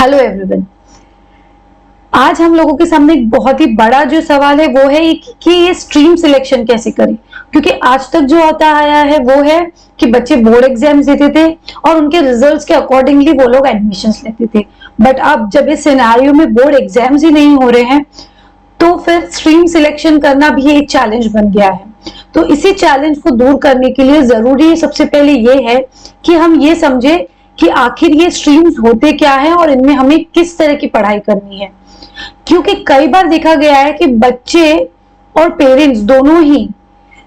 Hello everyone. आज हम लोगों के सामने एक बहुत ही बड़ा जो सवाल है वो है कि ये स्ट्रीम सिलेक्शन कैसे करें। क्योंकि आज तक जो होता आया है वो है कि बच्चे बोर्ड एग्जाम्स देते थे और उनके रिजल्ट्स के अकॉर्डिंगली वो लोग एडमिशंस लेते थे। बट अब जब इस सिनेरियो में बोर्ड एग्जाम्स ही नहीं हो रहे हैं तो फिर स्ट्रीम सिलेक्शन करना भी एक चैलेंज बन गया है। तो इसी चैलेंज को दूर करने के लिए जरूरी सबसे पहले ये है कि हम ये समझे कि आखिर ये स्ट्रीम्स होते क्या है और इनमें हमें किस तरह की पढ़ाई करनी है। क्योंकि कई बार देखा गया है कि बच्चे और पेरेंट्स दोनों ही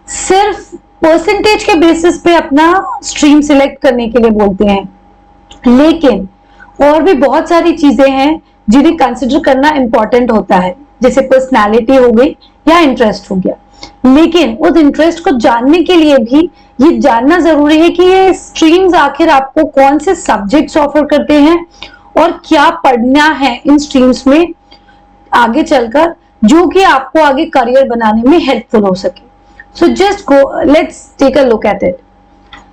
सिर्फ परसेंटेज के बेसिस पे अपना स्ट्रीम सिलेक्ट करने के लिए बोलते हैं, लेकिन और भी बहुत सारी चीजें हैं जिन्हें कंसिडर करना इंपॉर्टेंट होता है, जैसे पर्सनालिटी हो गई या इंटरेस्ट हो गया। लेकिन उस इंटरेस्ट को जानने के लिए भी ये जानना जरूरी है कि ये स्ट्रीम्स आखिर आपको कौन से सब्जेक्ट्स ऑफर करते हैं और क्या पढ़ना है इन स्ट्रीम्स में आगे चलकर, जो कि आपको आगे करियर बनाने में हेल्पफुल हो सके। So just go, let's take a look at it.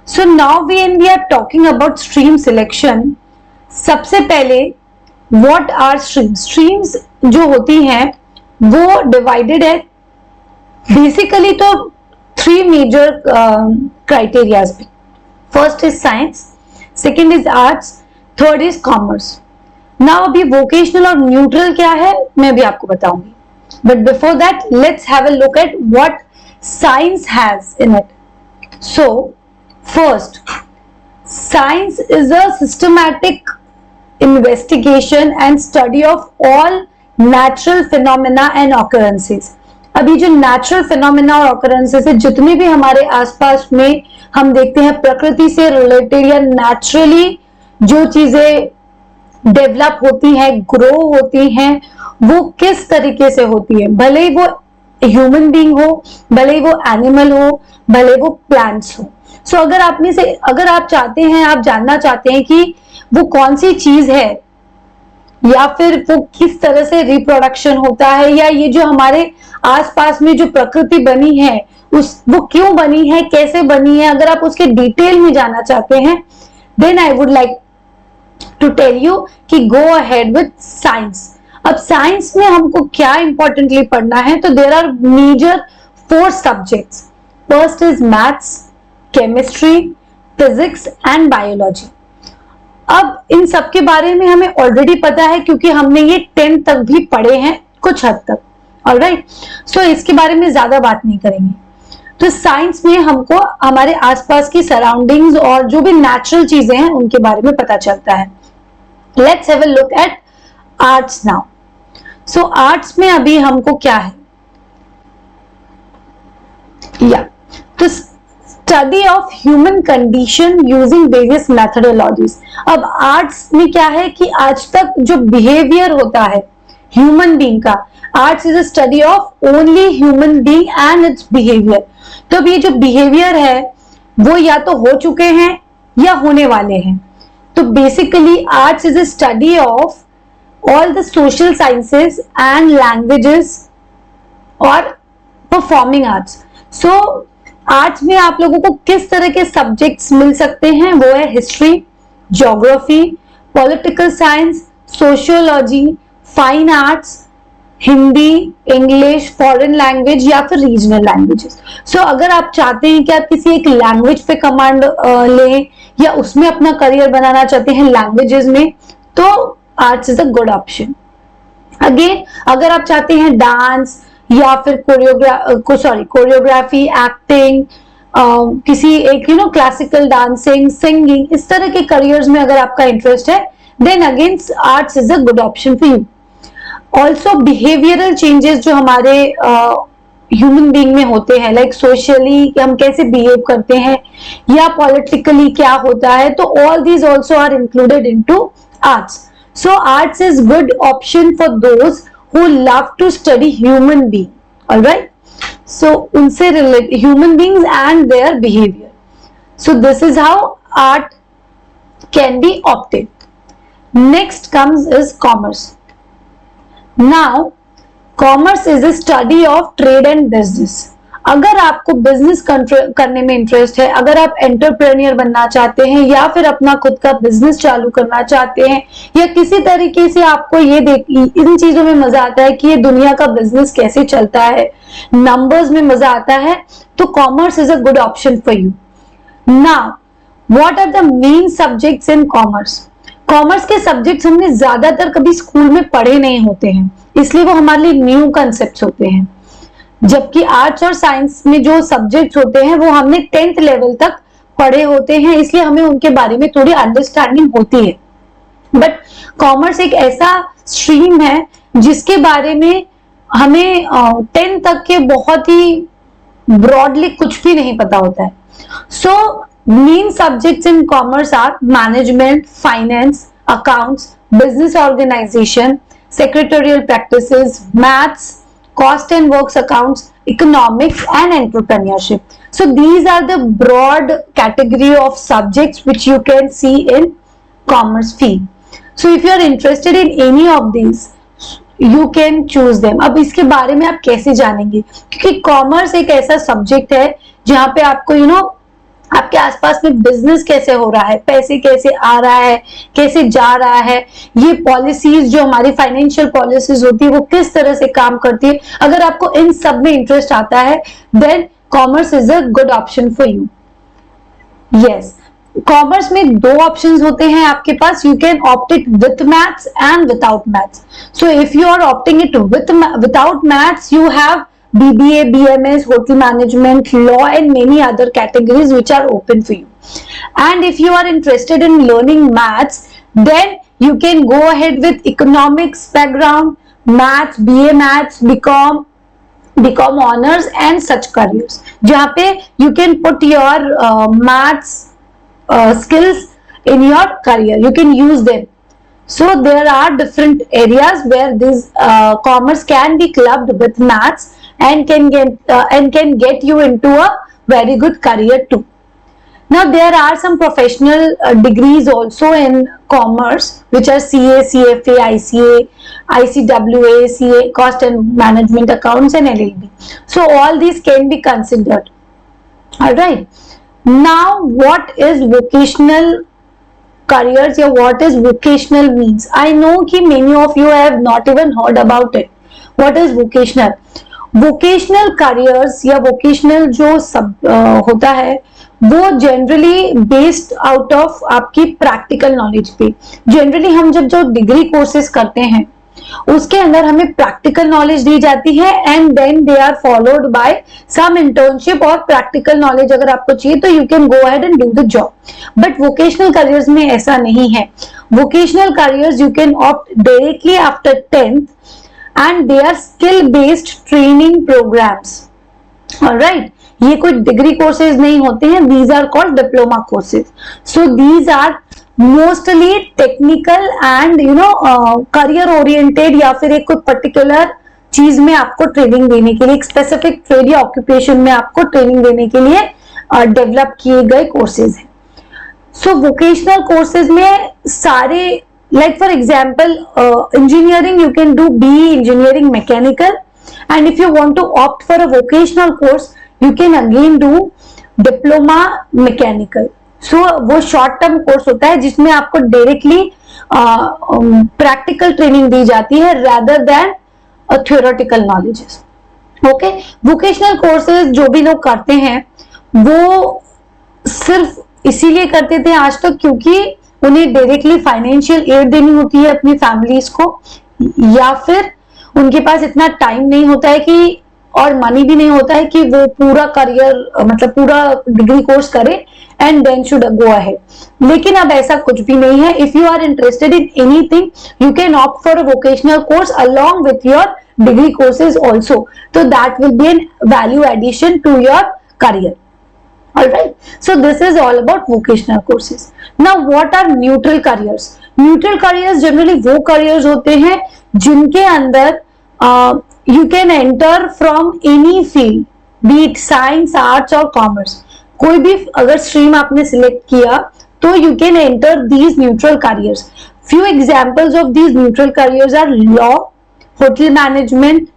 So now we are talking about stream selection. सबसे पहले व्हाट आर स्ट्रीम्स? स्ट्रीम्स जो होती हैं वो डिवाइडेड है बेसिकली तो थ्री मेजर क्राइटेरियाज पे। First is science, second is arts, third is commerce. Now अभी वोकेशनल और न्यूट्रल क्या है मैं भी आपको बताऊंगी, but before that let's have a look at what science has in it. So first, science is a systematic investigation and study of all natural phenomena and occurrences. अभी जो नेचुरल फिनोमेना और occurrences है, जितने भी हमारे आसपास में हम देखते हैं प्रकृति से रिलेटेड या नेचुरली जो चीजें डेवलप होती हैं, ग्रो होती हैं, वो किस तरीके से होती है, भले ही वो ह्यूमन बीइंग हो, भले ही वो एनिमल हो, भले वो प्लांट्स हो। सो अगर आप चाहते हैं, आप जानना चाहते हैं कि वो कौन सी चीज है या फिर वो किस तरह से रिप्रोडक्शन होता है, या ये जो हमारे आसपास में जो प्रकृति बनी है वो क्यों बनी है, कैसे बनी है, अगर आप उसके डिटेल में जानना चाहते हैं, then I would like to tell you कि गो अहेड विद साइंस। अब साइंस में हमको क्या इंपॉर्टेंटली पढ़ना है, तो there are major 4 subjects. First is maths, chemistry, physics and biology. अब इन सब के बारे में हमें ऑलरेडी पता है क्योंकि हमने ये 10 तक भी पढ़े हैं कुछ हद तक। ऑलराइट, सो इसके बारे में ज्यादा बात नहीं करेंगे। तो साइंस में हमको हमारे आसपास की सराउंडिंग्स और जो भी नेचुरल चीजें हैं उनके बारे में पता चलता है। Let's have a look eight arts now. So arts में अभी हमको क्या है, तो study of human condition using various methodologies. अब आर्ट्स में क्या है कि आज तक जो बिहेवियर होता है ह्यूमन बीइंग का, arts is a study of only human being and it's behaviour. तो अब ये जो बिहेवियर है वो या तो हो चुके हैं या होने वाले हैं। तो basically arts is a study of all the social sciences and languages और परफॉर्मिंग आर्ट्स। सो आर्ट्स में आप लोगों को किस तरह के सब्जेक्ट्स मिल सकते हैं, वो है history, geography, political science, sociology, fine arts, Hindi, English, foreign language या फिर रीजनल लैंग्वेजेस। सो अगर आप चाहते हैं कि आप किसी एक लैंग्वेज पे कमांड लें या उसमें अपना करियर बनाना चाहते हैं लैंग्वेजेस में, तो arts is a good option. Again अगर आप चाहते हैं डांस या फिर कोरियोग्राफी, एक्टिंग, किसी एक क्लासिकल डांसिंग, सिंगिंग, इस तरह के करियर्स में अगर आपका इंटरेस्ट है, then again arts is a good option for you. Also behavioural changes जो हमारे ह्यूमन बीइंग में होते हैं, लाइक सोशली हम कैसे बिहेव करते हैं या पॉलिटिकली क्या होता है, तो all these also are included into arts. So arts is good option for those who love to study human being. All right, so unse relate human beings and their behavior. So this is how art can be opted. Next comes is commerce. Now commerce is a study of trade and business. अगर आपको business करने में interest है, अगर आप entrepreneur बनना चाहते हैं या फिर अपना खुद का बिजनेस चालू करना चाहते हैं, या किसी तरीके से आपको ये इन चीजों में मजा आता है कि ये दुनिया का बिजनेस कैसे चलता है, नंबर्स में मजा आता है, तो commerce is a good option for you. Now what are the main subjects in commerce? Commerce के सब्जेक्ट्स हमने ज्यादातर कभी स्कूल में पढ़े नहीं होते हैं, इसलिए वो हमारे लिए न्यू कंसेप्ट होते हैं। जबकि आर्ट्स और साइंस में जो सब्जेक्ट्स होते हैं वो हमने 10th लेवल तक पढ़े होते हैं, इसलिए हमें उनके बारे में थोड़ी अंडरस्टैंडिंग होती है। बट कॉमर्स एक ऐसा स्ट्रीम है जिसके बारे में हमें 10 तक के बहुत ही ब्रॉडली कुछ भी नहीं पता होता है। So main subjects in commerce are management, finance, accounts, business organisation, secretarial practices, maths, cost and works accounts, economics and entrepreneurship. So these are the broad category of subjects which you can see in commerce field. So if you are interested in any of these, you can choose them. अब इसके बारे में आप कैसे जानेंगे? क्योंकि commerce एक ऐसा सब्जेक्ट है जहाँ पे आपको आपके आसपास में बिजनेस कैसे हो रहा है, पैसे कैसे आ रहा है, कैसे जा रहा है, ये पॉलिसीज जो हमारी फाइनेंशियल पॉलिसीज होती है वो किस तरह से काम करती है, अगर आपको इन सब में इंटरेस्ट आता है then commerce is a good option for you. Yes, commerce में दो ऑप्शंस होते हैं आपके पास, you can opt it with maths and without maths. So if you are opting it without maths, you have BBA, BMS, hotel management, law and many other categories which are open for you. And if you are interested in learning maths, then you can go ahead with economics background, maths, BA maths, BCom honors and such careers, जहाँ पे you can put your maths skills in your career, you can use them. So there are different areas where this commerce can be clubbed with maths and can get you into a very good career too. Now there are some professional degrees also in commerce which are CA, CFA, ICA, ICWA, CA, cost and management accounts and LLB. So all these can be considered. All right. Now what is vocational careers या what is vocational means? I know कि many of you have not even heard about it. What is vocational? Vocational careers या vocational जो सब होता है वो generally based out of आपकी practical knowledge पे। जनरली हम जब जो डिग्री कोर्सेज करते हैं उसके अंदर हमें प्रैक्टिकल नॉलेज दी जाती है and then they are followed by some internship और प्रैक्टिकल नॉलेज अगर आपको चाहिए तो you can go ahead and do the job. But vocational careers में ऐसा नहीं है। Vocational careers you can opt directly after 10th and they are skill based training programs. All right, ये कोई डिग्री कोर्सेज नहीं होते हैं, these are called diploma courses. So these are mostly technical and career oriented या फिर एक कोई particular चीज में आपको ट्रेनिंग देने के लिए, एक स्पेसिफिक ट्रेड या ऑक्यूपेशन में आपको ट्रेनिंग देने के लिए डेवलप किए गए कोर्सेज हैं। सो वोकेशनल कोर्सेज में सारे, like for example engineering, you can do BE engineering mechanical, and if you want to opt for a vocational course you can again do diploma mechanical. So वो short term course होता है जिसमें आपको directly practical training दी जाती है rather than theoretical knowledges. Okay, vocational courses जो भी लोग करते हैं वो सिर्फ इसीलिए करते थे आज तक क्योंकि उन्हें डायरेक्टली फाइनेंशियल एड देनी होती है अपनी फैमिलीज को, या फिर उनके पास इतना टाइम नहीं होता है कि और मनी भी नहीं होता है कि वो पूरा करियर मतलब पूरा डिग्री कोर्स करे and then should go ahead. लेकिन अब ऐसा कुछ भी नहीं है। If you are interested in anything you can opt for a vocational course along with your degree courses also, so that will be a value addition to your career. All right, so this is all about vocational courses. Now what are neutral careers? Neutral careers generally वो careers होते हैं जिनके अंदर you can enter from any field, be it science, arts or commerce. कोई भी अगर stream आपने select किया तो you can enter these neutral careers. Few examples of these neutral careers are law, hotel management,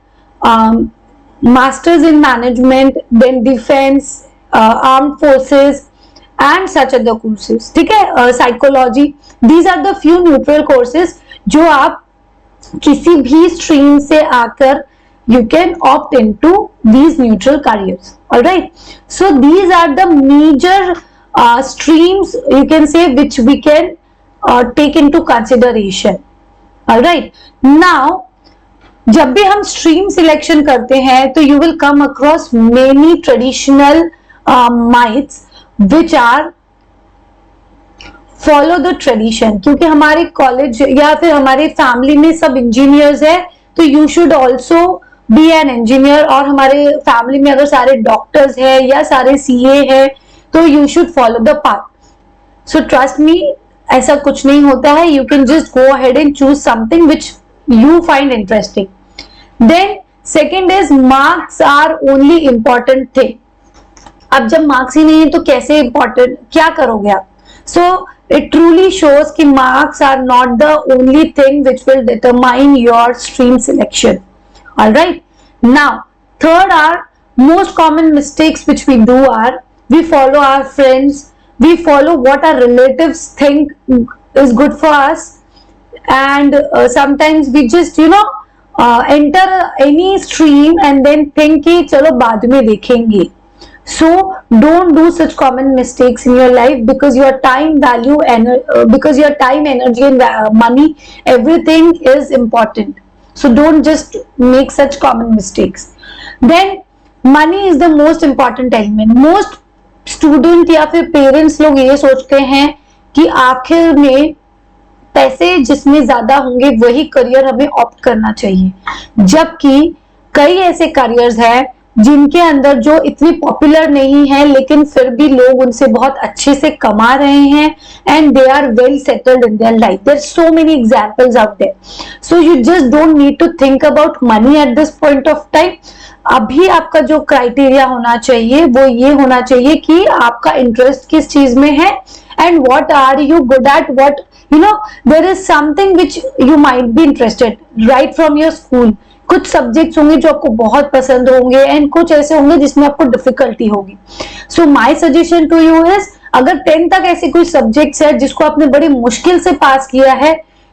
masters in management, then defense, armed forces and such other courses. ठीक है, psychology, these are the few neutral courses जो आप किसी भी stream से आकर you can opt into these neutral careers. All right, so these are the major streams you can say which we can take into consideration. All right, now जब भी हम stream selection करते हैं तो you will come across many traditional myths which are follow the tradition, क्योंकि हमारे college या फिर हमारे फैमिली में सब इंजीनियर्स है तो you should also be an engineer, और हमारे फैमिली में अगर सारे डॉक्टर्स है या सारे सीए है तो you should follow the path. So trust me, ऐसा कुछ नहीं होता है, you can just go ahead and choose something which you find interesting. Then second is marks are only important thing. अब जब मार्क्स ही नहीं है तो कैसे important, क्या करोगे आप? So it truly shows कि marks are not the only thing which will determine your stream selection. All right. Now third are most common mistakes which we do are we follow our friends, we follow what our relatives think is good for us, and sometimes we just enter any stream and then think कि चलो बाद में देखेंगे. So don't do such common mistakes in your life, because your time value and because your time, energy and money, everything is important. So don't just make such common mistakes. Then money is the most important element. Most student या फिर parents लोग ये सोचते हैं कि आखिर में पैसे जिसमें ज्यादा होंगे वही करियर हमें ऑप्ट करना चाहिए, जबकि कई ऐसे करियर्स हैं जिनके अंदर जो इतनी पॉपुलर नहीं है लेकिन फिर भी लोग उनसे बहुत अच्छे से कमा रहे हैं and they are well settled in their life. There so many examples out there. So you just don't need to think about money at this point of time. अभी आपका जो क्राइटेरिया होना चाहिए वो ये होना चाहिए कि आपका इंटरेस्ट किस चीज में है and what are you good at, what there is something which you might be interested right from your school. कुछ सब्जेक्ट्स होंगे जो आपको बहुत पसंद होंगे एंड कुछ ऐसे होंगे जिसमें आपको डिफिकल्टी होगी. So my suggestion to you is, अगर 10 तक ऐसे कोई सब्जेक्ट्स है जिसको आपने बड़ी मुश्किल से पास किया है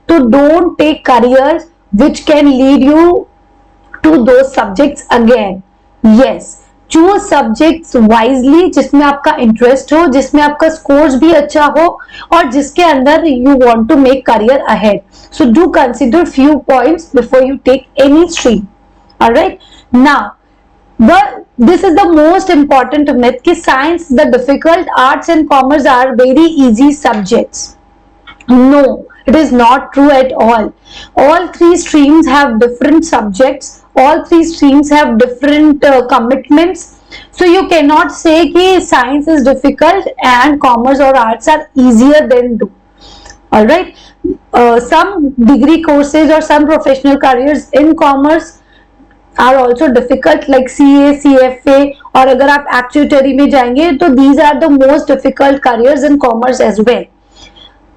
तो don't take career which can lead you to those subjects again. Yes, choose subjects wisely जिसमें आपका इंटरेस्ट हो, जिसमें आपका स्कोर्स भी अच्छा हो और जिसके अंदर you want to make career ahead. So do consider few points before you take any stream. Alright, now this is the most important myth कि science the difficult, arts and commerce are very easy subjects. No, it is not true at all. All three streams have different subjects. All three streams have different commitments. So you cannot say कि science is difficult and commerce or arts are easier than do. All right. Some degree courses or some professional careers in commerce are also difficult, like CA, CFA, और अगर आप actuary में जाएंगे तो these are the most difficult careers in commerce as well.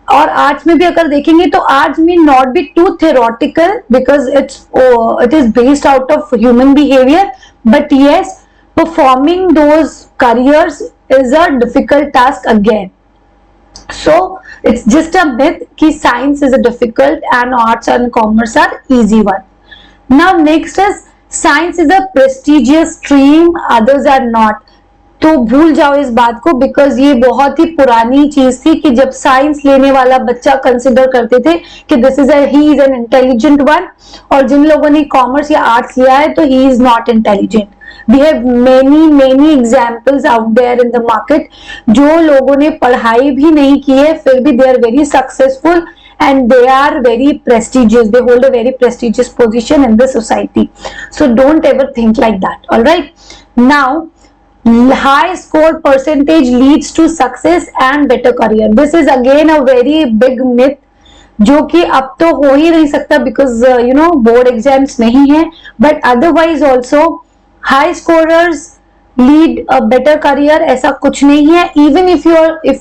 और arts में भी अगर देखेंगे तो आर्ट्स में not be too theoretical because it is based out of human behaviour, but yes, performing those careers is a difficult task again. So it's just a myth कि science is a difficult and arts and commerce are easy one. Now next is science is a prestigious stream, others are not. तो भूल जाओ इस बात को, because ये बहुत ही पुरानी चीज थी कि जब साइंस लेने वाला बच्चा कंसिडर करते थे कि this is he is an intelligent one, और जिन लोगों ने कॉमर्स या आर्ट्स लिया है तो he is not intelligent. We have many examples out there in the market जो लोगों ने पढ़ाई भी नहीं की है फिर भी they are very successful and they are very prestigious, they hold a very prestigious position in the society. So don't ever think like that. All right, now high score percentage leads to success and better career. This is again a very big myth जो कि अब तो हो ही नहीं सकता because board exams नहीं है, but otherwise also high scorers lead a better career, ऐसा कुछ नहीं है. Even if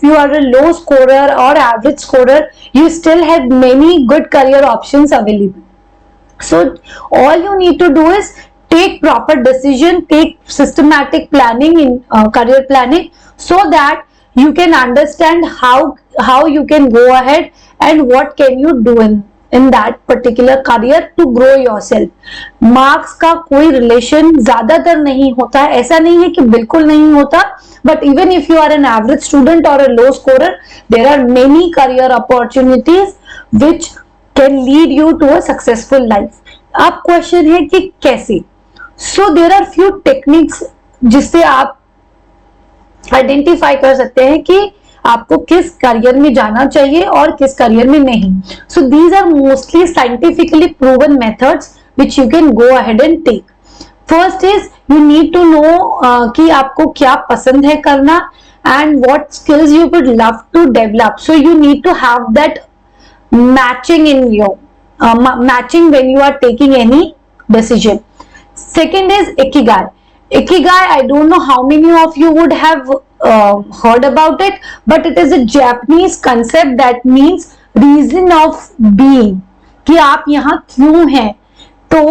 you are a low scorer और average scorer, you still have many good career options available. So all you need to do is take proper decision, take systematic planning in career planning, so that you can understand how you can go ahead and what can you do in that particular career to grow yourself। Marks का कोई relation ज्यादातर नहीं होता है, ऐसा नहीं है कि बिल्कुल नहीं होता, but even if you are an average student और a low scorer, there are many career opportunities which can lead you to a successful life. अब क्वेश्चन है कि कैसे। So there are few techniques जिससे आप आइडेंटिफाई कर सकते हैं कि आपको किस करियर में जाना चाहिए और किस करियर में नहीं। So these are mostly scientifically proven methods which you can go ahead and take. First is you need to know कि आपको क्या पसंद है करना and what skills you would love to develop. So you need to have that matching in your matching when you are taking any decision. Second is ikigai. Ikigai, I don't know how many of you would have heard about it, but it is a Japanese concept that means reason of being, कि आप यहाँ क्यों हैं। तो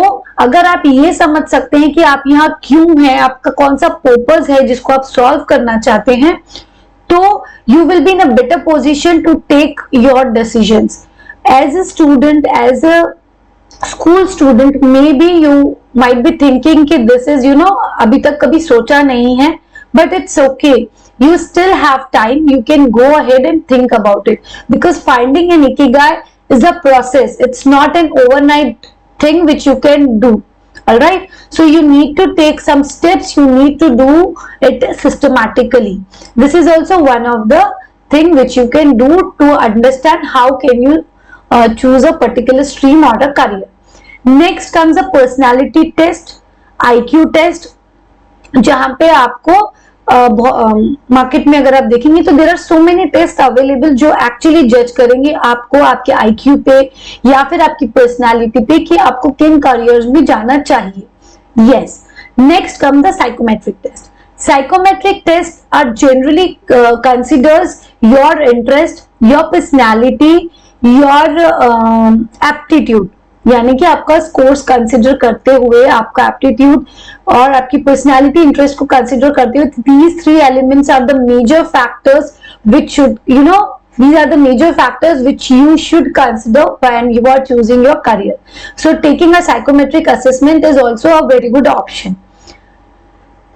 अगर आप ये समझ सकते हैं कि आप यहाँ क्यों हैं, आपका कौन सा पर्पस है जिसको आप सॉल्व करना चाहते हैं, तो you will be in a better position to take your decisions. As a student, as a school student, maybe you might be thinking कि this is, you know, अभी तक कभी सोचा नहीं है, but it's okay. You still have time. You can go ahead and think about it, because finding an ikigai is a process. It's not an overnight thing which you can do. All right. So you need to take some steps. You need to do it systematically. This is also one of the thing which you can do to understand how can you choose a particular stream or a career. Next comes a personality test, IQ test, जहां पे आपको market में अगर आप देखेंगे तो there are so many test available जो actually जज करेंगे आपको आपके IQ पे या फिर आपकी पर्सनालिटी पे कि आपको किन करियर्स में जाना चाहिए। Yes, next come the psychometric test. Psychometric tests are generally considers your interest, your personality, your aptitude, यानी कि आपका स्कोर्स कंसिडर करते हुए आपका एप्टीट्यूड और आपकी पर्सनालिटी इंटरेस्ट को कंसिडर करते हुए these three elements are the major factors which should, you know, these are the major factors which you should consider when you are choosing your career. So taking a psychometric assessment is also a very good option.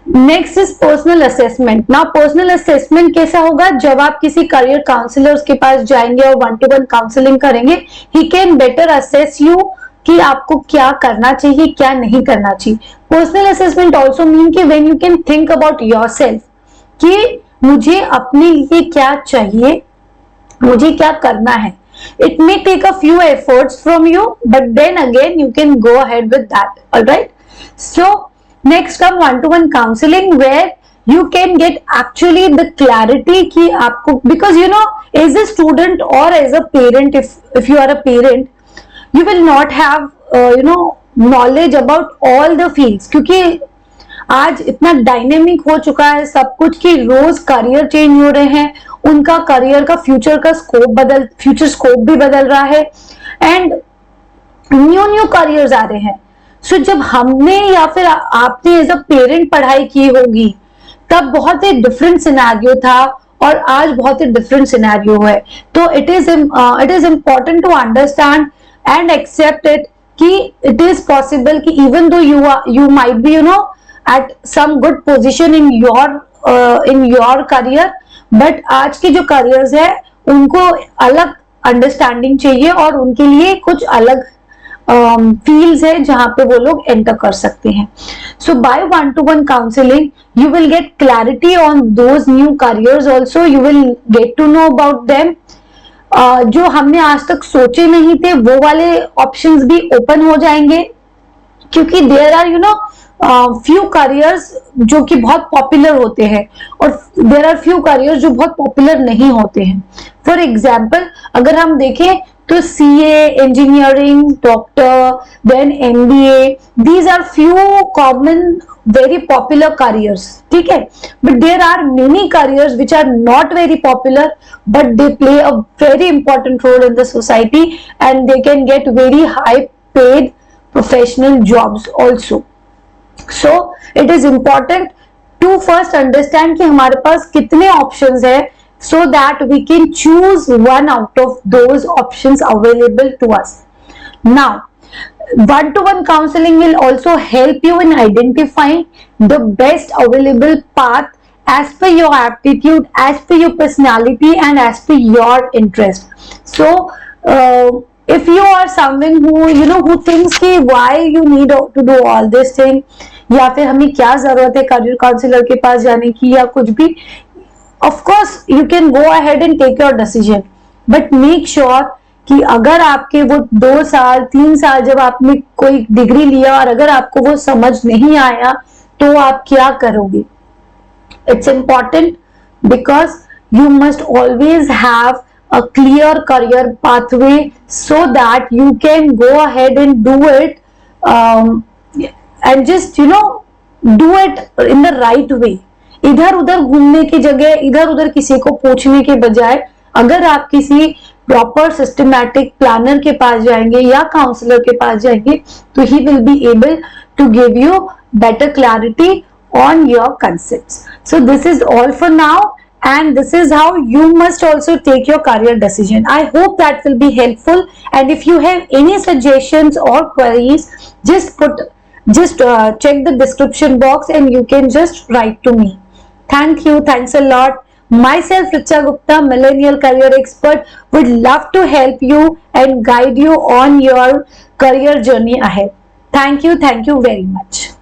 Next is personal assessment. ना personal assessment कैसा होगा, जब आप किसी career counsellor के पास जाएंगे और 1-to-1 काउंसलिंग करेंगे, he can better assess you कि आपको क्या करना चाहिए क्या नहीं करना चाहिए। पर्सनल असेसमेंट ऑल्सो मीन कि when you can think about yourself कि मुझे अपने लिए क्या चाहिए, मुझे क्या करना है। It may take a few efforts from you, but then again you can go ahead with that. Alright, so next come 1-to-1 counseling where you can get actually the clarity कि आपको, because you know as a student or as a parent, if you are a parent you will not have you know knowledge about all the fields, क्योंकि आज इतना dynamic हो चुका है सब कुछ कि रोज करियर चेंज हो रहे हैं, उनका करियर का फ्यूचर स्कोप भी बदल रहा है एंड न्यू करियर्स आ रहे हैं। सो जब हमने या फिर आपने एज अ पेरेंट पढ़ाई की होगी तब बहुत ही डिफरेंट सिनेरियो था और आज बहुत ही डिफरेंट सिनेरियो है। तो it is important to understand and accept it कि इट इज पॉसिबल कि even though you might be you know at some good position in your career, but आज के जो करियर्स है उनको अलग अंडरस्टैंडिंग चाहिए और उनके लिए कुछ अलग फील्ड्स है जहां पे वो लोग एंटर कर सकते हैं। So by 1-to-1 counselling you will get clarity on those new careers, also you will get to know about them. जो हमने आज तक सोचे नहीं थे वो वाले ऑप्शंस भी ओपन हो जाएंगे, क्योंकि there are you know few careers जो कि बहुत पॉपुलर होते हैं और देयर आर फ्यू करियर्स जो बहुत पॉपुलर नहीं होते हैं। फॉर एग्जाम्पल अगर हम देखें तो CA, engineering, doctor, then MBA, these are few common very popular careers, ठीक है, but there are many careers which are not very popular but they play a very important role in the society and they can get very high paid professional jobs also. So it is important to first understand कि हमारे पास कितने options है, so that we can choose one out of those options available to us. Now, one-to-one counseling will also help you in identifying the best available path as per your aptitude, as per your personality, and as per your interest. So if you are someone who thinks कि why you need to do all this thing, या फिर हमें क्या जरूरत है career counsellor के पास जाने की या कुछ भी, of course you can go ahead and take your decision, but make sure कि अगर आपके वो 2 साल 3 साल जब आपने कोई डिग्री लिया और अगर आपको वो समझ नहीं आया तो आप क्या करोगे. It's important because you must always have a clear career pathway so that you can go ahead and do it and just do it in the right way. इधर उधर घूमने की जगह इधर उधर किसी को पूछने के बजाय अगर आप किसी प्रॉपर सिस्टमैटिक प्लानर के पास जाएंगे या काउंसलर के पास जाएंगे तो he will be able to give you better clarity on your concepts. So this is all for now, and this is how you must also take your career decision. I hope that will be helpful, and if you have any suggestions or queries, just check the description box and you can just write to me. Thank you. Thanks a lot. Myself, Richa Gupta, millennial career expert, would love to help you and guide you on your career journey ahead. Thank you very much.